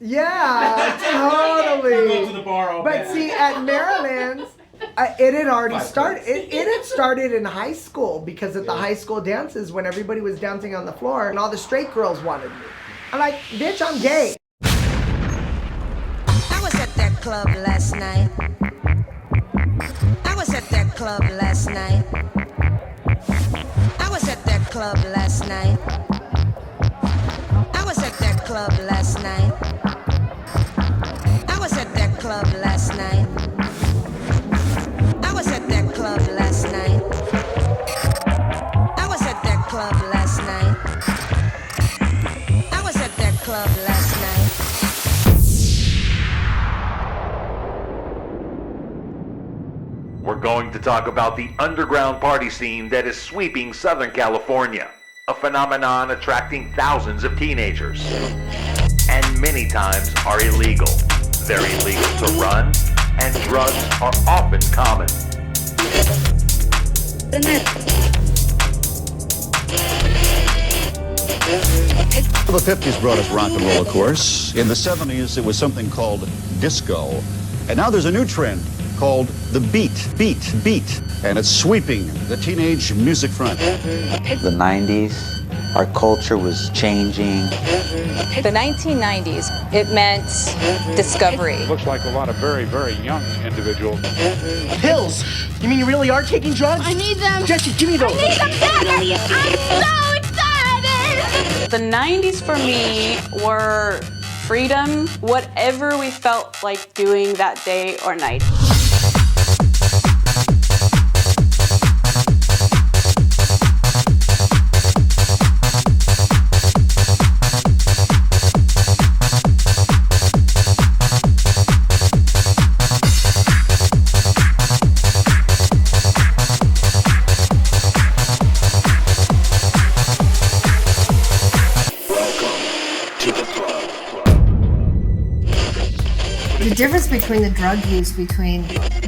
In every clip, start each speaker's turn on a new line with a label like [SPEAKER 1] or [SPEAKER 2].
[SPEAKER 1] Yeah,
[SPEAKER 2] You
[SPEAKER 1] totally.
[SPEAKER 2] go to the bar all
[SPEAKER 1] But
[SPEAKER 2] bad.
[SPEAKER 1] see, at Maryland's, it had already started. It had started in high school because at the high school dances, when everybody was dancing on the floor, and all the straight girls wanted me. I'm like, bitch, I'm gay.
[SPEAKER 3] I was at that club last night. I was at that club last night. I was at that club last night. I was at that club last night. I was at that club last night. I was at that club last night. I was at that club last night. I was at that club last night.
[SPEAKER 4] We're going to talk about the underground party scene that is sweeping Southern California, a phenomenon attracting thousands of teenagers, and many times are illegal. They're illegal to run, and drugs are often common.
[SPEAKER 5] The 50s brought us rock and roll, of course. In the 70s, it was something called disco. And now there's a new trend called the beat. And it's sweeping the teenage music front.
[SPEAKER 6] The 90s, our culture was changing.
[SPEAKER 7] The 1990s, it meant discovery.
[SPEAKER 8] Looks like a lot of very, very young individuals.
[SPEAKER 9] Pills? You mean you really are taking drugs?
[SPEAKER 10] I need them.
[SPEAKER 9] Jesse, give me those.
[SPEAKER 10] I need them back. I'm so excited.
[SPEAKER 7] The 90s for me were freedom, whatever we felt like doing that day or night.
[SPEAKER 11] The difference between the drug use between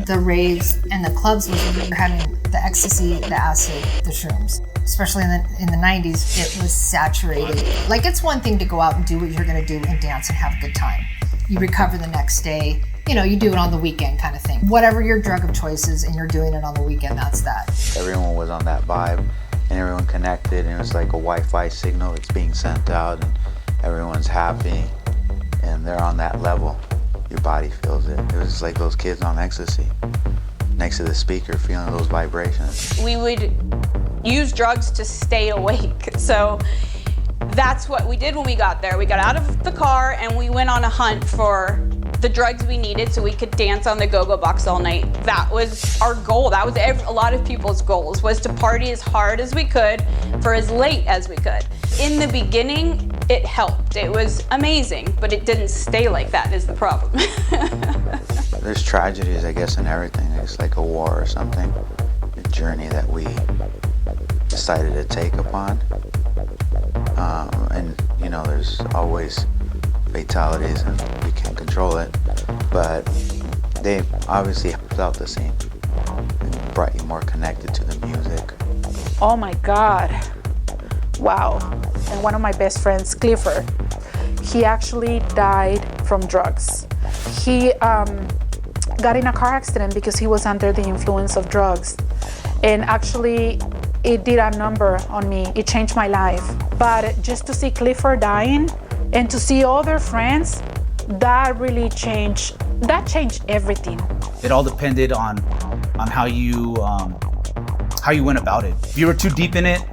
[SPEAKER 11] the raves and the clubs was we were having the ecstasy, the acid, the shrooms. Especially in the 90s, it was saturated. Like, it's one thing to go out and do what you're gonna do and dance and have a good time. You recover the next day, you know, you do it on the weekend kind of thing. Whatever your drug of choice is and you're doing it on the weekend, that's that.
[SPEAKER 6] Everyone was on that vibe and everyone connected, and it was like a Wi-Fi signal that's being sent out, and everyone's happy and they're on that level. Your body feels it. It was like those kids on ecstasy next to the speaker feeling those vibrations.
[SPEAKER 7] We would use drugs to stay awake. So that's what we did when we got there. We got out of the car and we went on a hunt for the drugs we needed so we could dance on the go-go box all night. That was our goal. That was a lot of people's goals, was to party as hard as we could for as late as we could. In the beginning, it helped. It was amazing, but it didn't stay like that is the problem.
[SPEAKER 6] There's tragedies, I guess, in everything. It's like a war or something. A journey that we decided to take upon. And, you know, there's always fatalities and we can't control it. But they obviously felt the same. It brought you more connected to the music.
[SPEAKER 12] Oh my God. Wow. And one of my best friends, Clifford, he actually died from drugs. He got in a car accident because he was under the influence of drugs. And actually, it did a number on me. It changed my life. But just to see Clifford dying and to see other friends, that really changed. That changed everything.
[SPEAKER 13] It all depended on how you went about it. If you were too deep in it,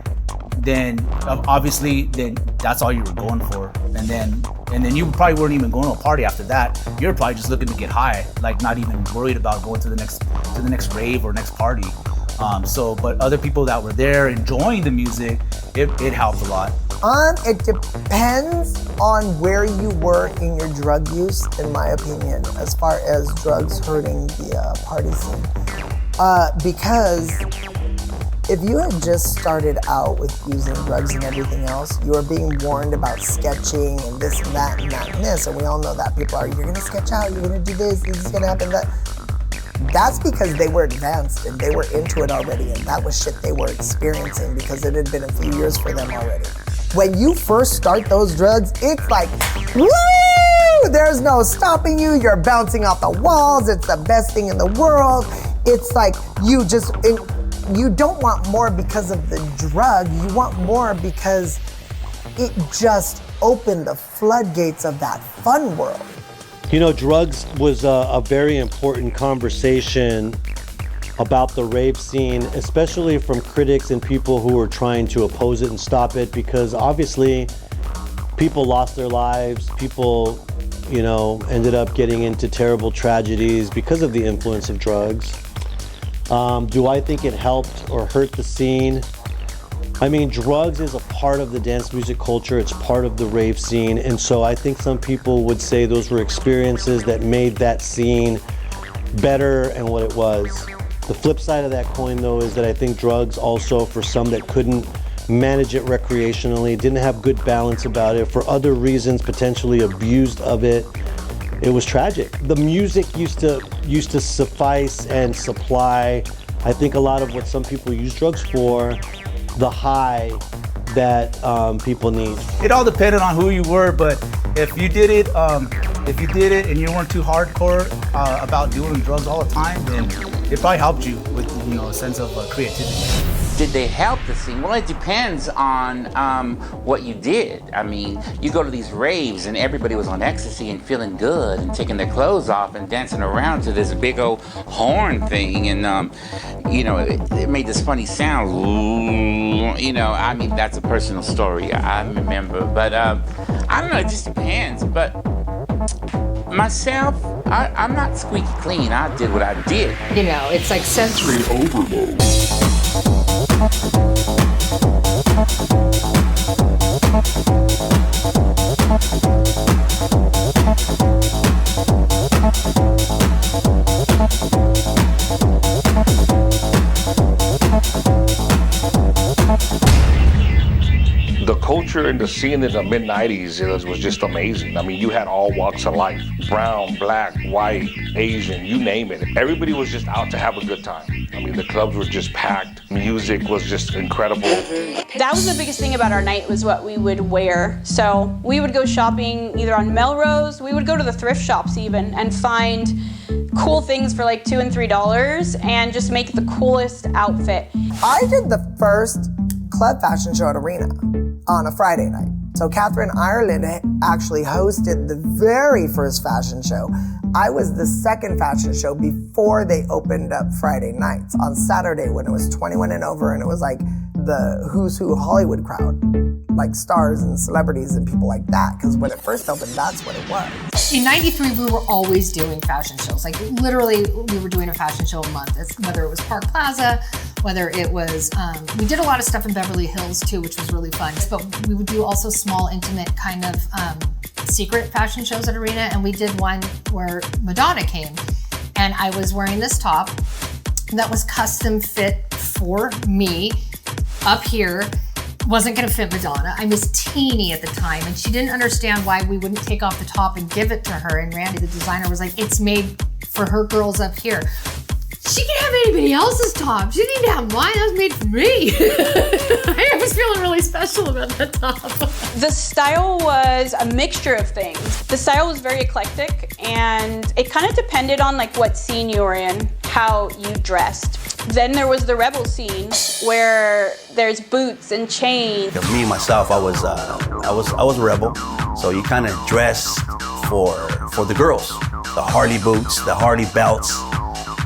[SPEAKER 13] then obviously then that's all you were going for, and then you probably weren't even going to a party after that. You're probably just looking to get high, like not even worried about going to the next rave or next party. But other people that were there enjoying the music, it helped a lot.
[SPEAKER 1] It depends on where you were in your drug use, in my opinion, as far as drugs hurting the party scene. Because if you had just started out with using drugs and everything else, you were being warned about sketching and this and that and that and this, and we all know that people are, you're gonna sketch out, you're gonna do this is gonna happen, that. That's because they were advanced and they were into it already, and that was shit they were experiencing because it had been a few years for them already. When you first start those drugs, it's like, woo! There's no stopping you. You're bouncing off the walls. It's the best thing in the world. It's like you don't want more because of the drug. You want more because it just opened the floodgates of that fun world.
[SPEAKER 2] You know, drugs was a very important conversation about the rave scene, especially from critics and people who were trying to oppose it and stop it, because obviously people lost their lives, people, you know, ended up getting into terrible tragedies because of the influence of drugs. Do I think it helped or hurt the scene? I mean, drugs is a part of the dance music culture, it's part of the rave scene, and so I think some people would say those were experiences that made that scene better and what it was. The flip side of that coin, though, is that I think drugs also, for some that couldn't manage it recreationally, didn't have good balance about it, for other reasons, potentially abused of it, it was tragic. The music used to suffice and supply, I think, a lot of what some people use drugs for, the high that people need.
[SPEAKER 13] It all depended on who you were, but if you did it and you weren't too hardcore about doing drugs all the time, then it probably helped you with, you know, a sense of creativity.
[SPEAKER 14] Did they help the scene? Well, it depends on what you did. I mean, you go to these raves and everybody was on ecstasy and feeling good and taking their clothes off and dancing around to this big old horn thing, and you know, it made this funny sound. You know, I mean, that's a personal story, I remember, but I don't know, it just depends. But myself, I'm not squeaky clean. I did what I did.
[SPEAKER 11] You know, it's like sensory overload.
[SPEAKER 15] The culture and the scene in the mid-90s was just amazing. I mean, you had all walks of life. Brown, black, white, Asian, you name it. Everybody was just out to have a good time. I mean, the clubs were just packed. Music was just incredible.
[SPEAKER 7] That was the biggest thing about our night, was what we would wear. So we would go shopping either on Melrose, we would go to the thrift shops even, and find cool things for like $2 and $3 and just make the coolest outfit.
[SPEAKER 1] I did the first club fashion show at Arena on a Friday night. So Catherine Ireland actually hosted the very first fashion show. I was the second fashion show before they opened up Friday nights on Saturday when it was 21 and over, and it was like the who's who Hollywood crowd, like stars and celebrities and people like that, because when it first opened, that's what it was.
[SPEAKER 11] In '93, we were always doing fashion shows. Like literally, we were doing a fashion show a month, whether it was Park Plaza, whether it was, we did a lot of stuff in Beverly Hills too, which was really fun. But we would do also small, intimate kind of secret fashion shows at Arena. And we did one where Madonna came, and I was wearing this top that was custom fit for me up here. Wasn't gonna fit Madonna. I was teeny at the time, and she didn't understand why we wouldn't take off the top and give it to her. And Randy, the designer, was like, it's made for her girls up here. She can have anybody else's top. She didn't have mine. That was made for me. I was feeling really special about that top.
[SPEAKER 7] The style was a mixture of things. The style was very eclectic, and it kind of depended on like what scene you were in, how you dressed. Then there was the rebel scene where there's boots and chains.
[SPEAKER 16] Me myself, I was a rebel, so you kind of dress for the girls, the Harley boots, the Harley belts.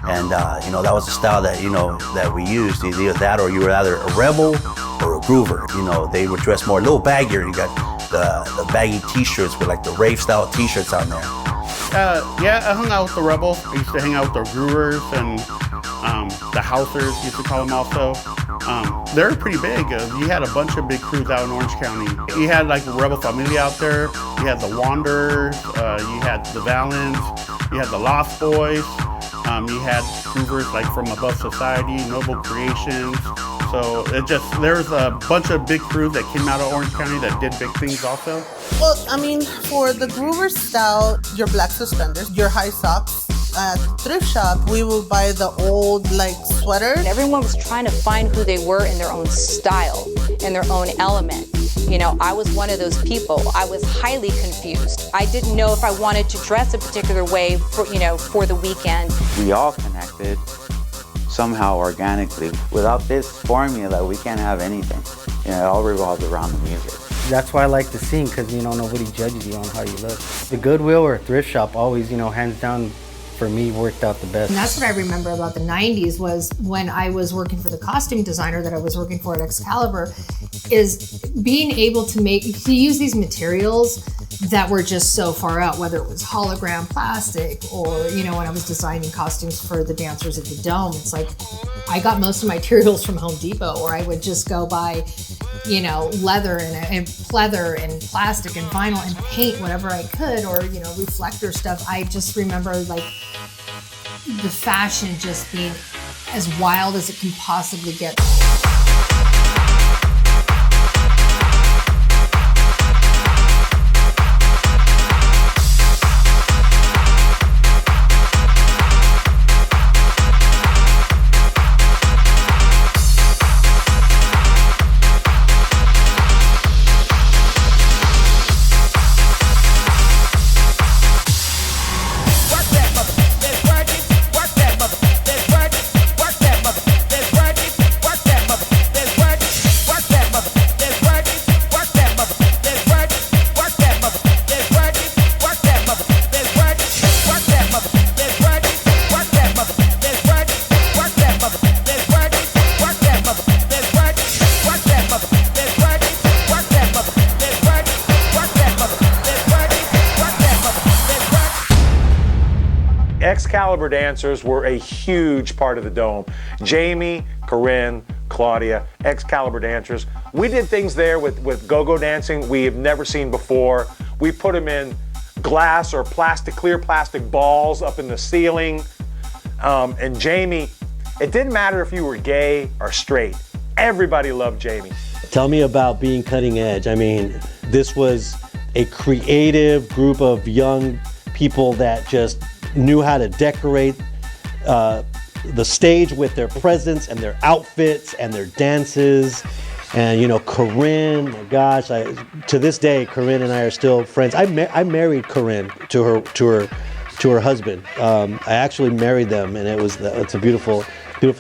[SPEAKER 16] And you know, that was the style that, you know, that we used. Either that or you were either a rebel or a groover. You know, they would dress more a little baggier. You got the baggy t-shirts with like the rave style t-shirts on there.
[SPEAKER 8] Yeah, I hung out with the rebels. I used to hang out with the groovers and the housers, used to call them also. They were pretty big. You had a bunch of big crews out in Orange County. You had like the Rebel Familia out there. You had the Wanderers. You had the Valens. You had the Lost Boys. You had groovers like from Above Society, Noble Creations. So there's a bunch of big crews that came out of Orange County that did big things also.
[SPEAKER 17] Well, I mean, for the groover style, your black suspenders, your high socks. At the thrift shop, we would buy the old like sweaters.
[SPEAKER 18] Everyone was trying to find who they were in their own style, in their own element. You know, I was one of those people. I was highly confused. I didn't know if I wanted to dress a particular way for, you know, for the weekend.
[SPEAKER 6] We all connected somehow organically. Without this formula, we can't have anything. You know, it all revolves around the music.
[SPEAKER 19] That's why I like the scene, because, you know, nobody judges you on how you look. The Goodwill or thrift shop always, you know, hands down, for me, worked out the best.
[SPEAKER 11] And that's what I remember about the 90s was when I was working for the costume designer that I was working for at Excalibur, is being able to use these materials that were just so far out, whether it was hologram plastic or, you know, when I was designing costumes for the dancers at the Dome, it's like I got most of my materials from Home Depot, or I would just go buy, you know, leather and pleather and plastic and vinyl and paint whatever I could, or, you know, reflector stuff. I just remember like the fashion just being as wild as it can possibly get.
[SPEAKER 20] Excalibur dancers were a huge part of the Dome. Jamie, Corinne, Claudia, Excalibur dancers. We did things there with go-go dancing we have never seen before. We put them in glass or clear plastic balls up in the ceiling. And Jamie, it didn't matter if you were gay or straight. Everybody loved Jamie.
[SPEAKER 2] Tell me about being cutting edge. I mean, this was a creative group of young people that just knew how to decorate the stage with their presence and their outfits and their dances. And, you know, Corinne, my gosh, to this day, Corinne and I are still friends. I married Corinne to her husband. I actually married them, and it's a beautiful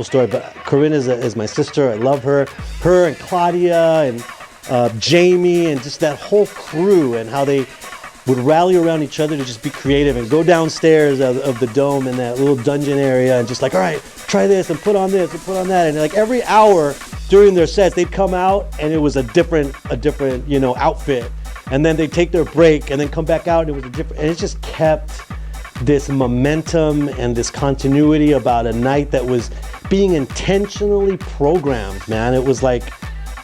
[SPEAKER 2] story. But Corinne is my sister. I love her. Her and Claudia and Jamie and just that whole crew, and how they would rally around each other to just be creative and go downstairs of the Dome in that little dungeon area and just like, all right, try this and put on this and put on that. And like every hour during their sets, they'd come out and it was a different, you know, outfit. And then they'd take their break and then come back out and it was a different, and it just kept this momentum and this continuity about a night that was being intentionally programmed, man. It was like,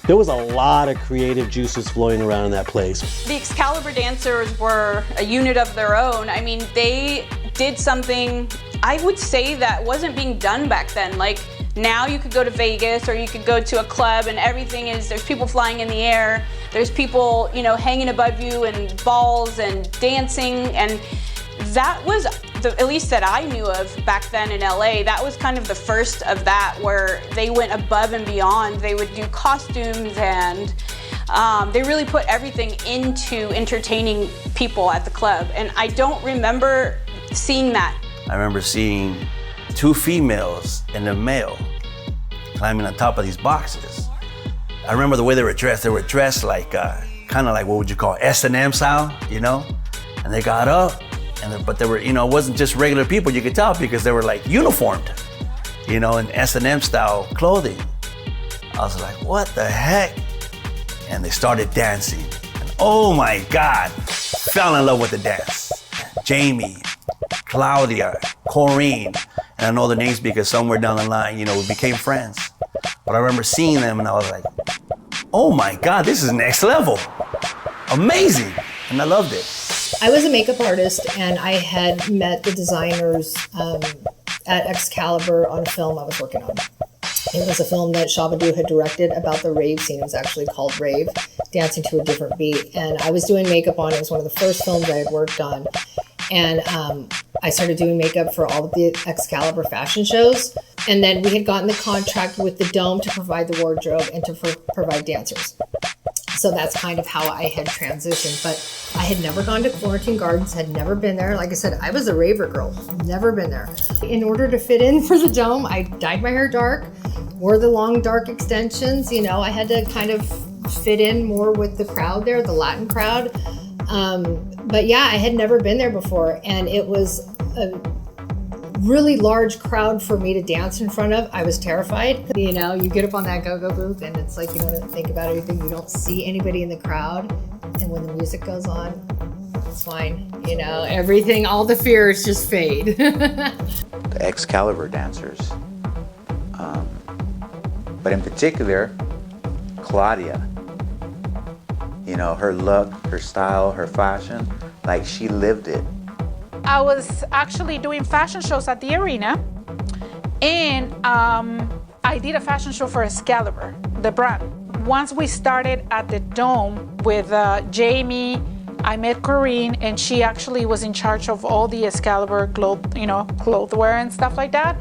[SPEAKER 2] there was a lot of creative juices flowing around in that place.
[SPEAKER 7] The Excalibur dancers were a unit of their own. I mean, they did something, I would say, that wasn't being done back then. Like, now you could go to Vegas or you could go to a club and everything is, there's people flying in the air, there's people, you know, hanging above you and balls and dancing, and that was, at least that I knew of back then in LA, that was kind of the first of that, where they went above and beyond. They would do costumes and they really put everything into entertaining people at the club. And I don't remember seeing that.
[SPEAKER 16] I remember seeing two females and a male climbing on top of these boxes. I remember the way they were dressed. They were dressed like, kind of like, what would you call it, S&M style, you know? And they got up. But they were, you know, it wasn't just regular people, you could tell, because they were like uniformed, you know, in S&M style clothing. I was like, what the heck? And they started dancing. And oh my God, fell in love with the dance. Jamie, Claudia, Corinne, and I know their names because somewhere down the line, you know, we became friends. But I remember seeing them and I was like, oh my God, this is next level. Amazing. And I loved it.
[SPEAKER 11] I was a makeup artist, and I had met the designers at Excalibur on a film I was working on. It was a film that Shabadoo had directed about the rave scene. It was actually called Rave, Dancing to a Different Beat. And I was doing makeup on it. It was one of the first films I had worked on. And I started doing makeup for all of the Excalibur fashion shows. And then we had gotten the contract with the Dome to provide the wardrobe and to provide dancers. So that's kind of how I had transitioned. But I had never gone to Florentine Gardens, had never been there. Like I said, I was a raver girl, never been there. In order to fit in for the Dome, I dyed my hair dark, wore the long dark extensions. You know, I had to kind of fit in more with the crowd there, the Latin crowd. But yeah, I had never been there before, and it was a really large crowd for me to dance in front of. I was terrified. You know, you get up on that go-go booth and it's like you don't think about anything. You don't see anybody in the crowd. And when the music goes on, it's fine. You know, everything, all the fears just fade.
[SPEAKER 6] The Excalibur dancers. But in particular, Claudia. You know, her look, her style, her fashion, like she lived it.
[SPEAKER 12] I was actually doing fashion shows at the arena, and I did a fashion show for Excalibur, the brand. Once we started at the Dome with Jamie, I met Corinne, and she actually was in charge of all the Excalibur clothwear and stuff like that.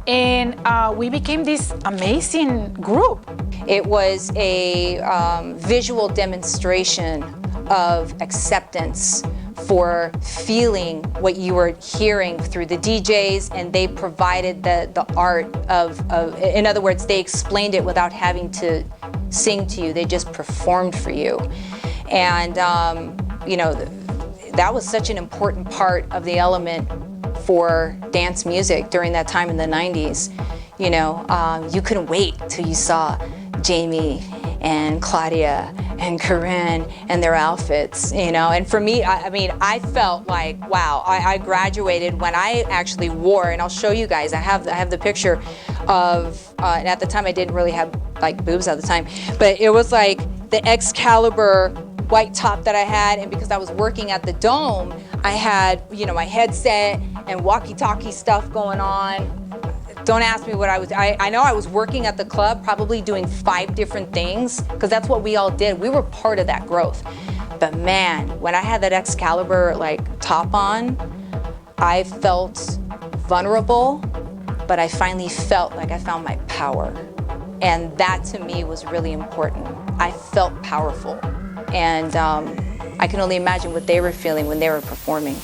[SPEAKER 12] And we became this amazing group.
[SPEAKER 18] It was a visual demonstration of acceptance for feeling what you were hearing through the DJs, and they provided the art of, in other words, they explained it without having to sing to you. They just performed for you. And, you know, that was such an important part of the element for dance music during that time in the 90s. You know, you couldn't wait till you saw Jamie and Claudia and Corinne and their outfits, you know. And for me, I mean, I felt like, wow, I graduated when I actually wore, and I'll show you guys, I have the picture of, and at the time I didn't really have like boobs at the time, but it was like the Excalibur white top that I had, and because I was working at the Dome, I had, you know, my headset and walkie-talkie stuff going on. Don't ask me what I was, I know I was working at the club, probably doing 5 different things, because that's what we all did. We were part of that growth. But man, when I had that Excalibur like top on, I felt vulnerable, but I finally felt like I found my power. And that to me was really important. I felt powerful. And I can only imagine what they were feeling when they were performing.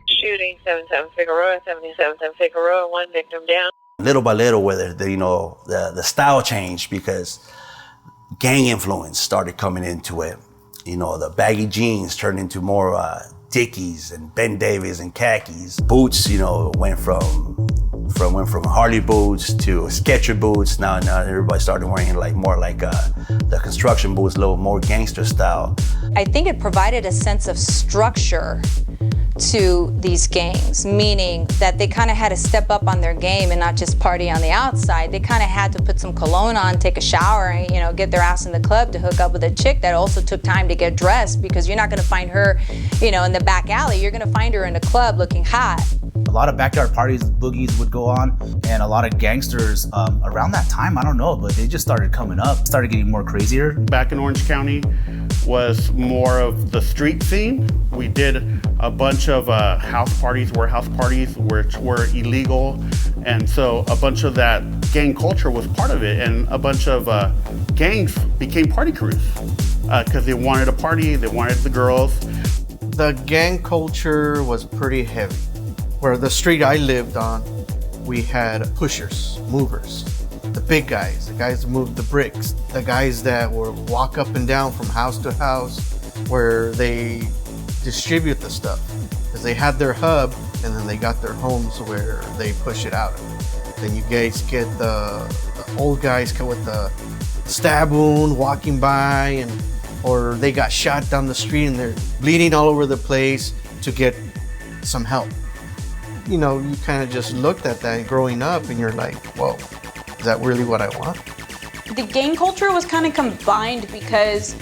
[SPEAKER 21] Shooting 77 Figueroa, 77 Figueroa, 1 victim down.
[SPEAKER 16] Little by little, whether the style changed because gang influence started coming into it. You know, the baggy jeans turned into more Dickies and Ben Davies and khakis. Boots, you know, went from Harley boots to Skechers boots. Now everybody started wearing more like the construction boots, a little more gangster style.
[SPEAKER 18] I think it provided a sense of structure to these gangs, meaning that they kind of had to step up on their game and not just party on the outside. They kind of had to put some cologne on, take a shower, and, you know, get their ass in the club to hook up with a chick that also took time to get dressed, because you're not going to find her, you know, in the back alley. You're going to find her in the club looking hot.
[SPEAKER 13] A lot of backyard parties, boogies would go on, and a lot of gangsters around that time, I don't know, but they just started coming up, started getting more crazier.
[SPEAKER 8] Back in Orange County was more of the street scene. We did a bunch of house parties, warehouse parties, which were illegal. And so a bunch of that gang culture was part of it. And a bunch of gangs became party crews because they wanted to party, they wanted the girls.
[SPEAKER 9] The gang culture was pretty heavy. Where the street I lived on, we had pushers, movers, the big guys, the guys that moved the bricks, the guys that would walk up and down from house to house where they distribute the stuff. Because they had their hub and then they got their homes where they push it out. Then you guys get the old guys come with the stab wound walking by, and or they got shot down the street and they're bleeding all over the place to get some help. You know, you kind of just looked at that growing up and you're like, whoa, is that really what I want?
[SPEAKER 7] The gang culture was kind of combined because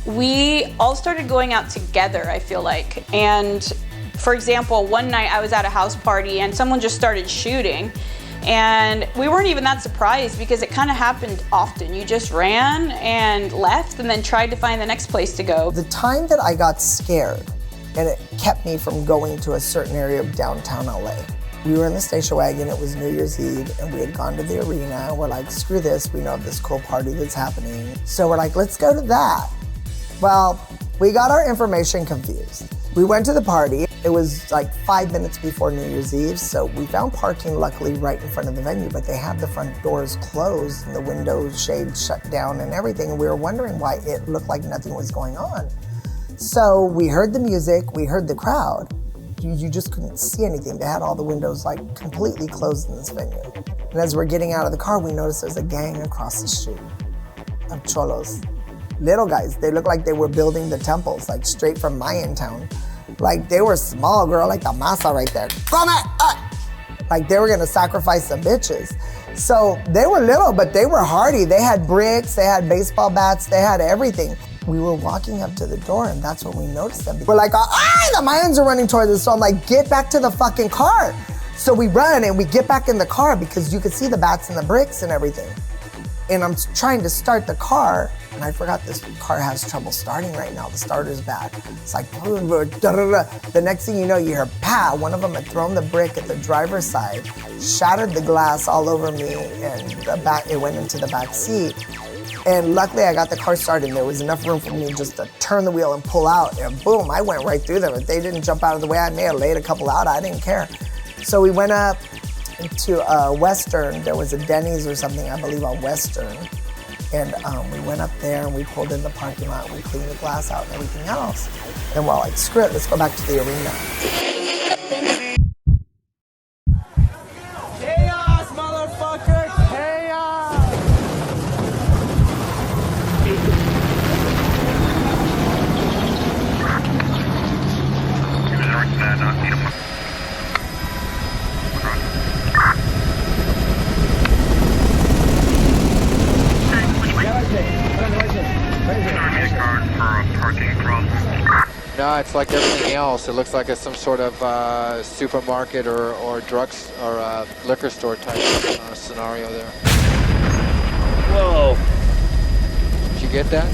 [SPEAKER 7] we all started going out together, I feel like. And for example, one night I was at a house party and someone just started shooting. And we weren't even that surprised because it kind of happened often. You just ran and left and then tried to find the next place to go.
[SPEAKER 1] The time that I got scared, and it kept me from going to a certain area of downtown LA. We were in the station wagon, it was New Year's Eve, and we had gone to the arena, and we're like, screw this, we know of this cool party that's happening. So we're like, let's go to that. Well, we got our information confused. We went to the party. It was like 5 minutes before New Year's Eve, so we found parking luckily right in front of the venue, but they had the front doors closed and the windows shades shut down and everything, and we were wondering why it looked like nothing was going on. So we heard the music, we heard the crowd. You just couldn't see anything. They had all the windows like completely closed in this venue. And as we're getting out of the car, we noticed there's a gang across the street of cholos. Little guys, they looked like they were building the temples, like straight from Mayan town. Like they were small, girl, like the masa right there. Like they were gonna sacrifice some bitches. So they were little, but they were hardy. They had bricks, they had baseball bats, they had everything. We were walking up to the door and that's when we noticed them. We're like, the Mayans are running towards us. So I'm like, get back to the fucking car. So we run and we get back in the car because you could see the bats and the bricks and everything. And I'm trying to start the car and I forgot this car has trouble starting right now. The starter's bad. It's like, the next thing you know, you hear, pow, one of them had thrown the brick at the driver's side, shattered the glass all over me and it went into the back seat. And luckily I got the car started and there was enough room for me just to turn the wheel and pull out and boom, I went right through them. If they didn't jump out of the way, I may have laid a couple out, I didn't care. So we went up to Western, there was a Denny's or something, I believe on Western. And we went up there and we pulled in the parking lot and we cleaned the glass out and everything else. And we're like, screw it, let's go back to the arena.
[SPEAKER 10] Chaos, motherfucker! Chaos!
[SPEAKER 3] No, it's like everything else. It looks like it's some sort of supermarket or drugs or liquor store type scenario there.
[SPEAKER 19] Whoa.
[SPEAKER 3] Did you get that?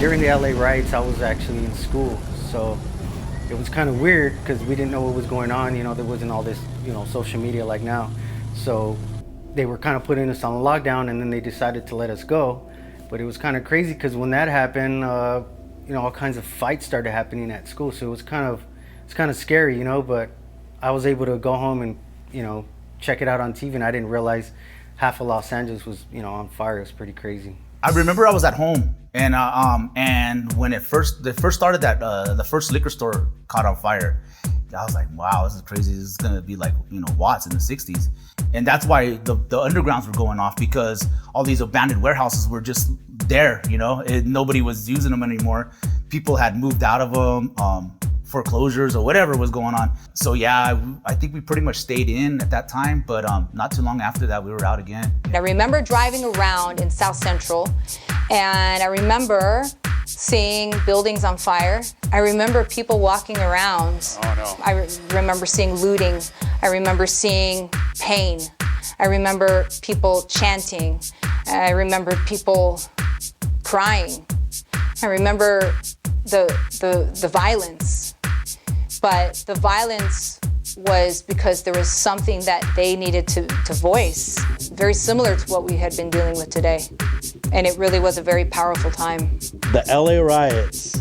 [SPEAKER 19] During the LA riots, I was actually in school, so it was kind of weird because we didn't know what was going on. You know, there wasn't all this, social media like now. So they were kind of putting us on lockdown, and then they decided to let us go. But it was kind of crazy because when that happened, all kinds of fights started happening at school. So it's kind of scary, but I was able to go home and, check it out on TV, and I didn't realize half of Los Angeles was, on fire. It was pretty crazy.
[SPEAKER 13] I remember I was at home, and when they first started that, the first liquor store caught on fire. I was like, wow, this is crazy. This is gonna be like, Watts in the 60s. And that's why the undergrounds were going off, because all these abandoned warehouses were just there, nobody was using them anymore. People had moved out of them, foreclosures or whatever was going on. So yeah, I think we pretty much stayed in at that time, but not too long after that, we were out again.
[SPEAKER 18] I remember driving around in South Central, and I remember seeing buildings on fire. I remember people walking around.
[SPEAKER 3] Oh no.
[SPEAKER 18] I remember seeing looting. I remember seeing pain. I remember people chanting. I remember people crying. I remember the violence. But the violence was because there was something that they needed to voice, very similar to what we had been dealing with today. And it really was a very powerful time.
[SPEAKER 2] The LA riots,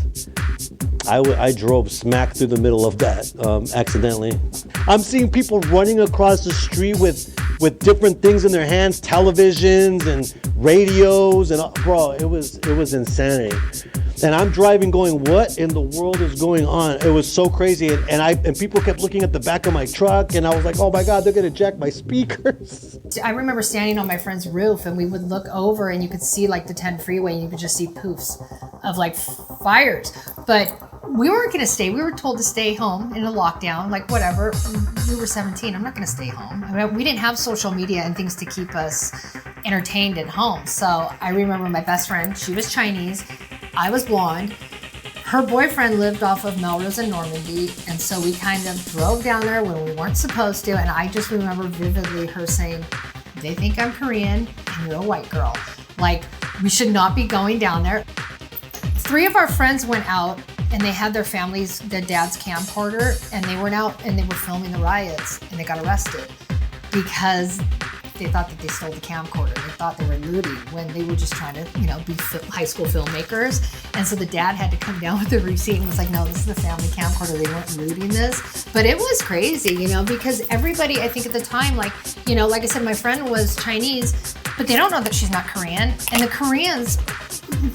[SPEAKER 2] I drove smack through the middle of that accidentally. I'm seeing people running across the street with different things in their hands, televisions and radios, and bro, it was insanity. And I'm driving going, what in the world is going on? It was so crazy. And people kept looking at the back of my truck, and I was like, oh my God, they're gonna jack my speakers.
[SPEAKER 11] I remember standing on my friend's roof, and we would look over and you could see like the 10 freeway, and you could just see poofs of like fires. But we weren't gonna stay. We were told to stay home in a lockdown, like whatever. We were 17. I'm not gonna stay home. I mean, we didn't have social media and things to keep us entertained at home. So I remember my best friend, she was Chinese, I was blonde. Her boyfriend lived off of Melrose and Normandy, and so we kind of drove down there when we weren't supposed to, and I just remember vividly her saying, they think I'm Korean and you're a white girl. Like, we should not be going down there. 3 of our friends went out and they had their families, their dad's camcorder, and they went out and they were filming the riots, and they got arrested because they thought that they stole the camcorder. They thought they were looting when they were just trying to, be high school filmmakers. And so the dad had to come down with the receipt and was like, no, this is the family camcorder. They weren't looting this. But it was crazy, because everybody, I think at the time, like I said, my friend was Chinese, but they don't know that she's not Korean. And the Koreans,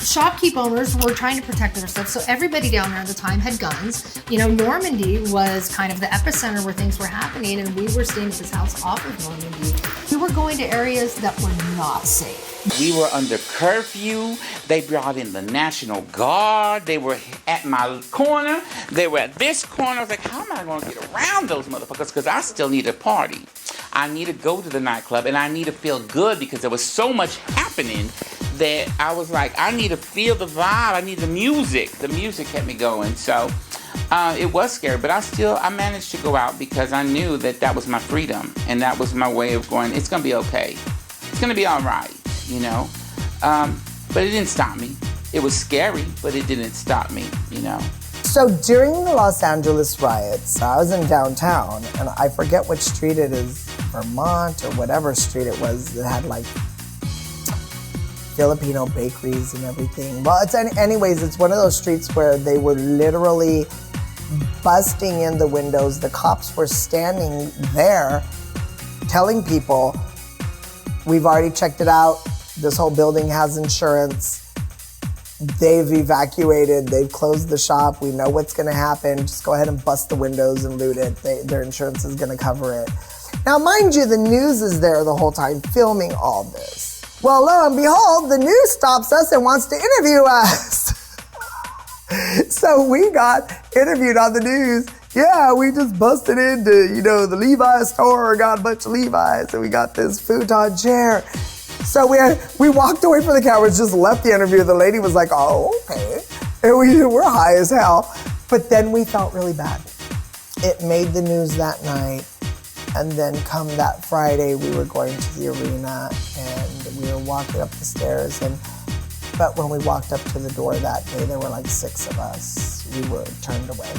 [SPEAKER 11] shopkeep owners were trying to protect their stuff. So everybody down there at the time had guns. Normandy was kind of the epicenter where things were happening, and we were staying at this house off of Normandy. We were going to areas that were not safe.
[SPEAKER 14] We were under curfew. They brought in the National Guard. They were at my corner. They were at this corner. I was like, how am I going to get around those motherfuckers? Because I still need a party. I need to go to the nightclub, and I need to feel good because there was so much happening that I was like, I need to feel the vibe. I need the music. The music kept me going. So it was scary, but I managed to go out because I knew that was my freedom, and that was my way of going, it's going to be okay. It's going to be all right, But it didn't stop me. It was scary, but it didn't stop me,
[SPEAKER 1] So during the Los Angeles riots, I was in downtown, and I forget which street it is, Vermont or whatever street it was, that had like Filipino bakeries and everything. Well, it's one of those streets where they were literally busting in the windows. The cops were standing there telling people, we've already checked it out. This whole building has insurance. They've evacuated. They've closed the shop. We know what's going to happen. Just go ahead and bust the windows and loot it. Their insurance is going to cover it. Now, mind you, the news is there the whole time filming all this. Well, lo and behold, the news stops us and wants to interview us. So we got interviewed on the news. Yeah, we just busted into, the Levi's store, got a bunch of Levi's, and we got this futon chair. So we walked away from the cameras, just left the interview. The lady was like, oh, okay. And we're high as hell. But then we felt really bad. It made the news that night. And then come that Friday, we were going to the arena and we were walking up the stairs. But when we walked up to the door that day, there were like 6 of us. We were turned away.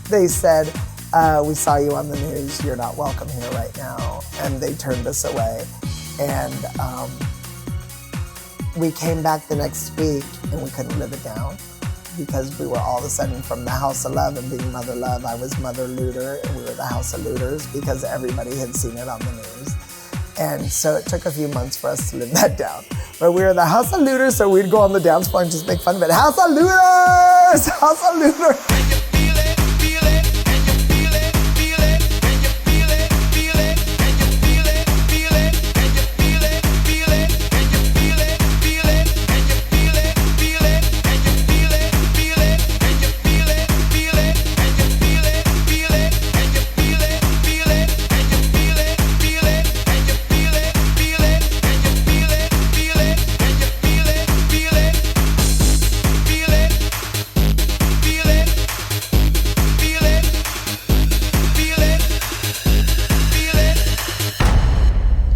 [SPEAKER 1] They said, we saw you on the news. You're not welcome here right now. And they turned us away. And we came back the next week and we couldn't live it down because we were all of a sudden from the House of Love, and being Mother Love, I was Mother Looter, and we were the House of Looters because everybody had seen it on the news. And so it took a few months for us to live that down. But we were the House of Looters, so we'd go on the dance floor and just make fun of it. House of Looters! House of Looters!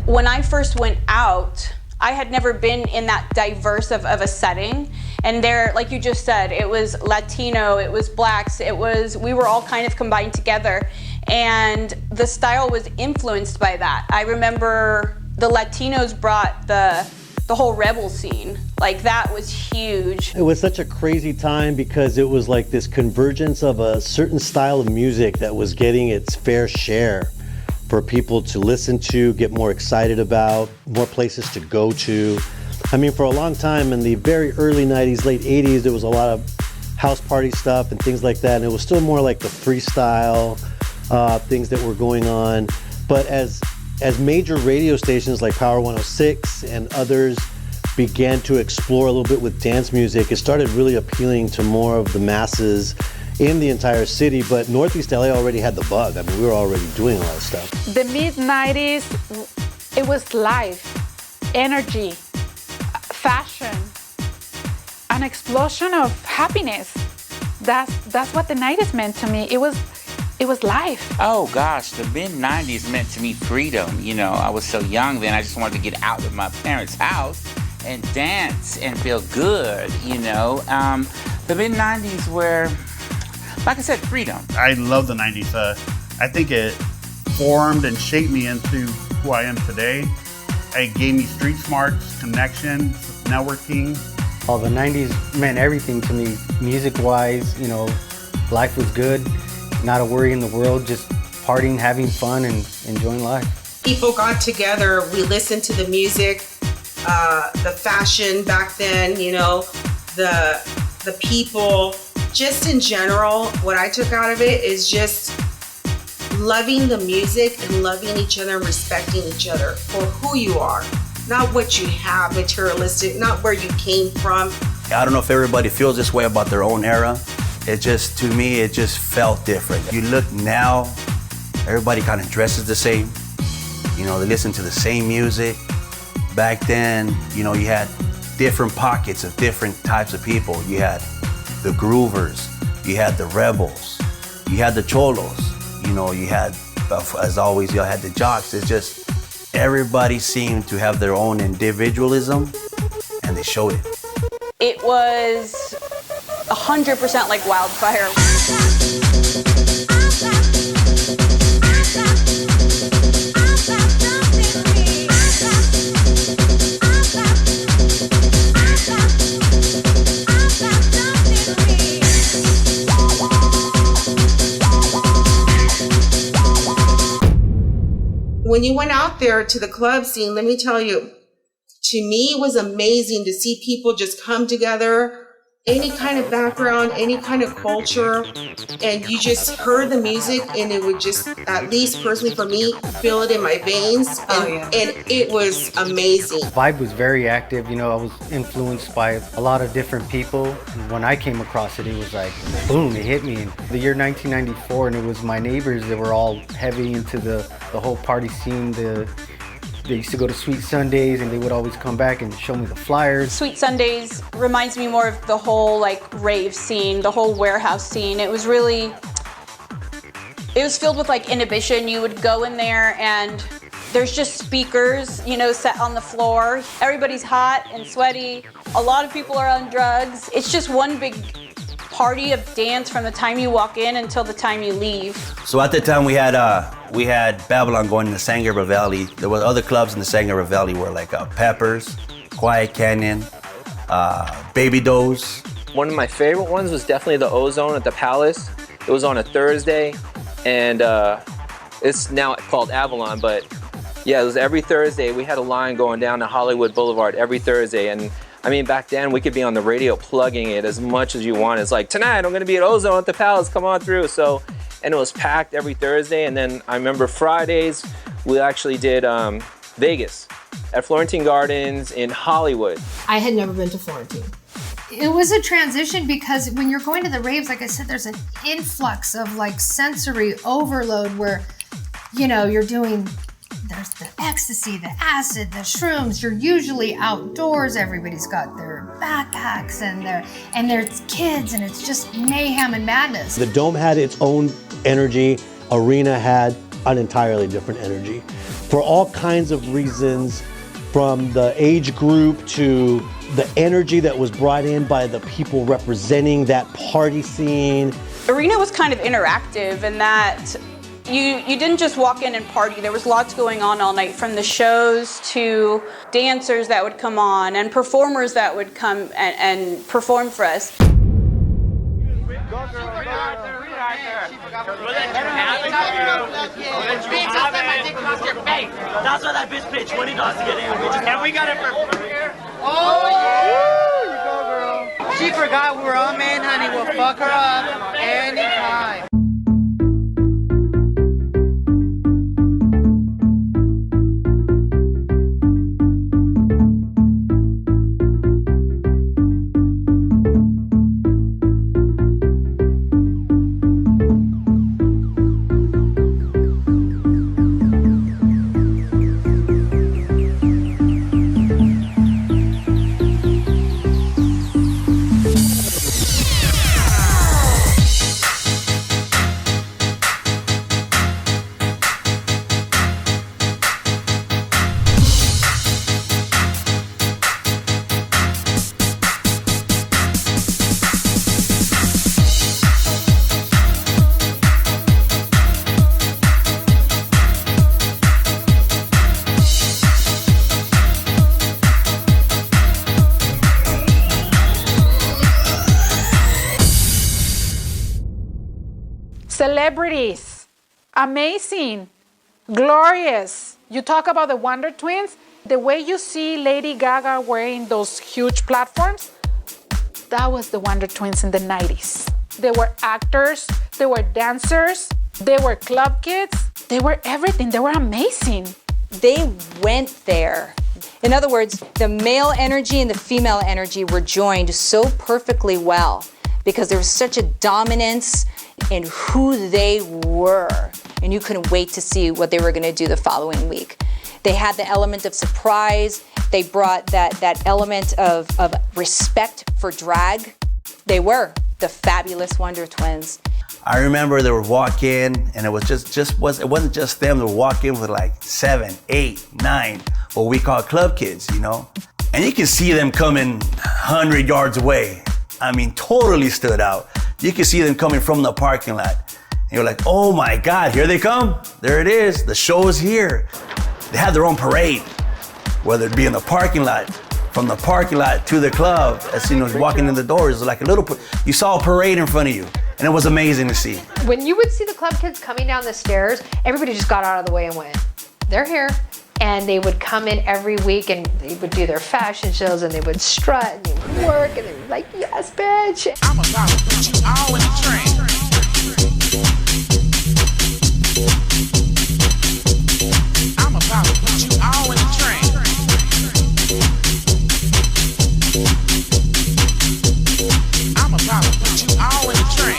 [SPEAKER 7] When I first went out, I had never been in that diverse of a setting. And there, like you just said, it was Latino, it was blacks, we were all kind of combined together. And the style was influenced by that. I remember the Latinos brought the whole rebel scene. Like, that was huge.
[SPEAKER 2] It was such a crazy time because it was like this convergence of a certain style of music that was getting its fair share for people to listen to, get more excited about, more places to go to. I mean, for a long time in the very early 90s, late 80s, there was a lot of house party stuff and things like that, and it was still more like the freestyle things that were going on. But as major radio stations like Power 106 and others began to explore a little bit with dance music, it started really appealing to more of the masses in the entire city. But Northeast LA already had the bug. I mean, we were already doing a lot of stuff.
[SPEAKER 12] The mid-90s, it was life, energy, fashion, an explosion of happiness. That's what the 90s meant to me. It was life.
[SPEAKER 14] Oh gosh, the mid-90s meant to me freedom. You know, I was so young then, I just wanted to get out of my parents' house and dance and feel good, you know. The mid-90s were, like I said, freedom.
[SPEAKER 8] I love the 90s. I think it formed and shaped me into who I am today. It gave me street smarts, connections, networking.
[SPEAKER 19] Well, the 90s meant everything to me, music-wise. You know, life was good, not a worry in the world, just partying, having fun, and enjoying life.
[SPEAKER 4] People got together, we listened to the music, the fashion back then, you know, the people. Just in general, what I took out of it is just loving the music and loving each other and respecting each other for who you are. Not what you have, materialistic, not where you came from.
[SPEAKER 16] I don't know if everybody feels this way about their own era. It just, to me, it just felt different. You look now, everybody kind of dresses the same. You know, they listen to the same music. Back then, you know, you had different pockets of different types of people. You had the groovers, you had the rebels, you had the cholos, you know, you had, as always, you had the jocks. It's just, everybody seemed to have their own individualism, and they showed it.
[SPEAKER 7] It was 100% like wildfire.
[SPEAKER 4] When you went out there to the club scene, let me tell you, to me it was amazing to see people just come together, any kind of background, any kind of culture, and you just heard the music and it would just, at least personally for me, feel it in my veins, and it was amazing.
[SPEAKER 19] Vibe was very active. You know, I was influenced by a lot of different people. When I came across it, it was like, boom, it hit me. In the year 1994, and it was my neighbors that were all heavy into the whole party scene. They used to go to Sweet Sundays, and they would always come back and show me the flyers.
[SPEAKER 7] Sweet Sundays reminds me more of the whole like rave scene, the whole warehouse scene. It was filled with like inhibition. You would go in there and there's just speakers, you know, set on the floor. Everybody's hot and sweaty. A lot of people are on drugs. It's just one big party of dance from the time you walk in until the time you leave.
[SPEAKER 16] So at the time we had Babylon going in the San Gabriel Valley. There were other clubs in the San Gabriel Valley were like Peppers, Quiet Canyon, Baby Doze.
[SPEAKER 22] One of my favorite ones was definitely the Ozone at the Palace. It was on a Thursday, and it's now called Avalon, but yeah, it was every Thursday. We had a line going down to Hollywood Boulevard every Thursday, and I mean, back then we could be on the radio plugging it as much as you want. It's like, tonight I'm gonna be at Ozone at the Palace, come on through. So, and it was packed every Thursday. And then I remember Fridays, we actually did Vegas at Florentine Gardens in Hollywood.
[SPEAKER 11] I had never been to Florentine. It was a transition because when you're going to the raves, like I said, there's an influx of like sensory overload where, you know, you're doing, there's the ecstasy, the acid, the shrooms. You're usually outdoors. Everybody's got their backpacks and there's kids, and it's just mayhem and madness.
[SPEAKER 2] The Dome had its own energy. Arena had an entirely different energy. For all kinds of reasons, from the age group to the energy that was brought in by the people representing that party scene.
[SPEAKER 7] Arena was kind of interactive in that you didn't just walk in and party. There was lots going on all night, from the shows to dancers that would come on and performers that would come and perform for us.
[SPEAKER 23] That's why that bitch paid $20 to get in. And we got it for
[SPEAKER 5] Oh, yeah! You go, girl. She forgot we were all men, honey. We'll fuck her up anytime.
[SPEAKER 12] Celebrities, amazing, glorious. You talk about the Wonder Twins, the way you see Lady Gaga wearing those huge platforms, that was the Wonder Twins in the 90s. They were actors, they were dancers, they were club kids, they were everything, they were amazing.
[SPEAKER 18] They went there. In other words, the male energy and the female energy were joined so perfectly well because there was such a dominance in who they were. And you couldn't wait to see what they were gonna do the following week. They had the element of surprise. They brought that element of respect for drag. They were the fabulous Wonder Twins.
[SPEAKER 16] I remember they were walking, and it was it wasn't just them. They were walking with like 7, 8, 9, what we call club kids, you know? And you can see them coming 100 yards away. I mean, totally stood out. You can see them coming from the parking lot. And you're like, oh my God, here they come. There it is, the show is here. They had their own parade, whether it be in the parking lot, from the parking lot to the club. As soon as walking in the doors, it was like you saw a parade in front of you. And it was amazing to see.
[SPEAKER 15] When you would see the club kids coming down the stairs, everybody just got out of the way and went, they're here. And they would come in every week and they would do their fashion shows and they would strut and they would work and they would be like, yes, bitch.
[SPEAKER 10] I'm about to put you all in the train. I'm about to put you all in the train. I'm about to put you all in the train.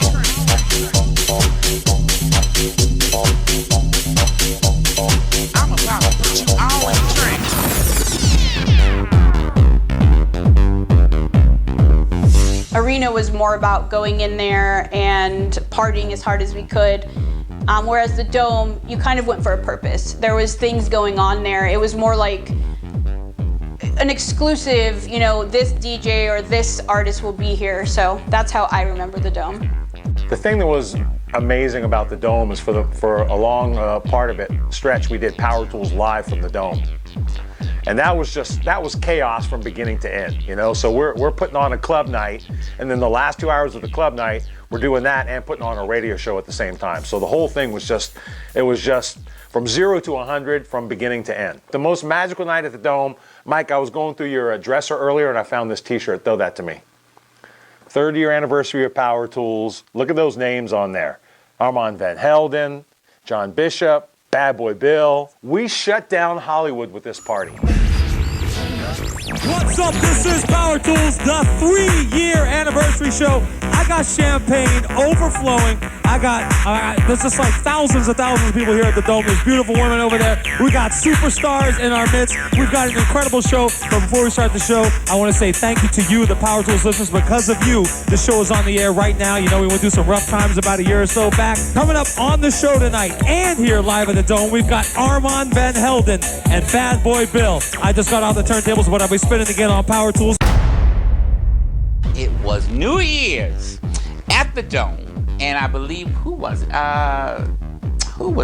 [SPEAKER 10] I'm about to put you all in the train.
[SPEAKER 7] Arena was more about going in there and partying as hard as we could. Whereas the Dome, you kind of went for a purpose. There was things going on there. It was more like an exclusive, you know, this DJ or this artist will be here. So that's how I remember the Dome.
[SPEAKER 20] The thing that was amazing about the Dome is for a long part of it, stretch, we did Power Tools live from the Dome. And that was chaos from beginning to end, you know? So we're putting on a club night, and then the last 2 hours of the club night, we're doing that and putting on a radio show at the same time. So the whole thing was just from 0 to 100 from beginning to end. The most magical night at the Dome, Mike, I was going through your dresser earlier and I found this t-shirt, throw that to me. 3rd year anniversary of Power Tools. Look at those names on there. Armand Van Helden, John Bishop, Bad Boy Bill. We shut down Hollywood with this party.
[SPEAKER 23] What's up? This is Power Tools, the 3-year anniversary show. I got champagne overflowing. There's just like thousands of people here at the Dome. There's beautiful women over there. We got superstars in our midst. We've got an incredible show. But before we start the show, I want to say thank you to you, the Power Tools listeners. Because of you, the show is on the air right now. You know, we went through some rough times about a year or so back. Coming up on the show tonight and here live at the Dome, we've got Armand Van Helden and Bad Boy Bill. I just got off the turntables, but I'll be spinning again on Power Tools.
[SPEAKER 14] It was New Year's at the Dome, and I believe who was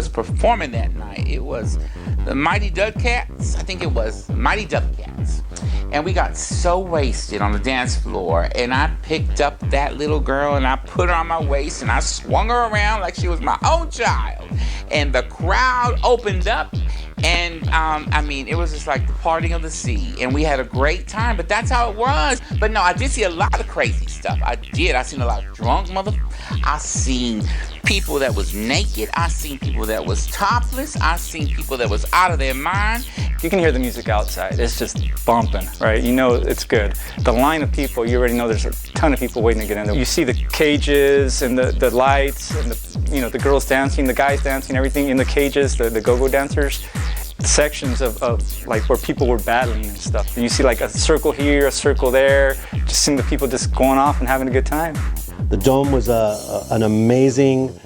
[SPEAKER 14] performing that night? It was the Mighty Duck Cats. I think it was Mighty Duck Cats. And we got so wasted on the dance floor, and I picked up that little girl and I put her on my waist and I swung her around like she was my own child. And the crowd opened up And I mean, it was just like the parting of the sea, and we had a great time, but that's how it was. But no, I did see a lot of crazy stuff. I seen a lot of drunk I seen people that was naked. I seen people that was topless. I seen people that was out of their mind.
[SPEAKER 6] You can hear the music outside. It's just bumping, right? You know it's good. The line of people, you already know there's a ton of people waiting to get in there. You see the cages and the lights and the girls dancing, the guys dancing, everything in the cages, the go-go dancers. Sections of like where people were battling and stuff. And you see like a circle here, a circle there, just seeing the people just going off and having a good time.
[SPEAKER 2] The Dome was an amazing